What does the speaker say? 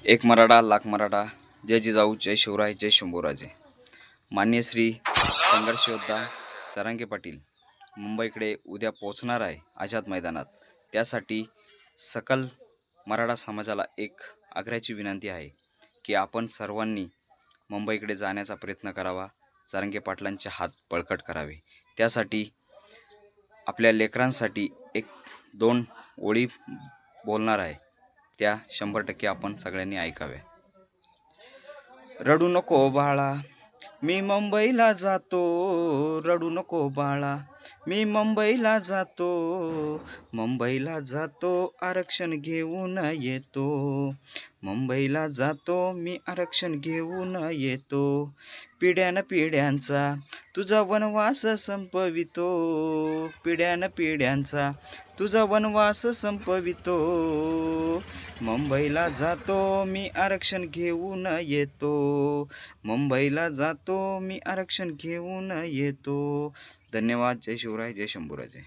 एक मराठा लाख मराठा, जय जिजाऊ, जय शिवराय, जय शंभूराजे. मान्य श्री संघर्ष योद्धा सरांगे पाटील मुंबईकडे उद्या पोहोचणार आहे आझाद मैदानात. त्यासाठी सकल मराठा समाजाला एक आग्रहाची विनंती आहे की आपण सर्वांनी मुंबईकडे जाण्याचा प्रयत्न करावा, सरांगे पाटलांचे हात बळकट करावे. त्यासाठी आपल्या लेकरांसाठी एक दोन ओळी बोलणार आहे, त्या 100% आपण सगळ्यांनी ऐकाव्या. रडू नको बाळा, मी मुंबईला जातो. रडू नको बाळा, मी मुंबईला जातो. मुंबईला जातो, आरक्षण घेऊन येतो. मुंबईला जातो, मी आरक्षण घेऊन येतो. पिढ्यान पिढ्यांचा तुझा वनवास संपवितो. पिढ्यान पिढ्यांचा तुझा वनवास संपवितो. मुंबईला जातो, मी आरक्षण घेऊन येतो. मुंबईला जातो, मी आरक्षण घेऊन येतो. धन्यवाद. जय शिवराय, जय शंभूराजे.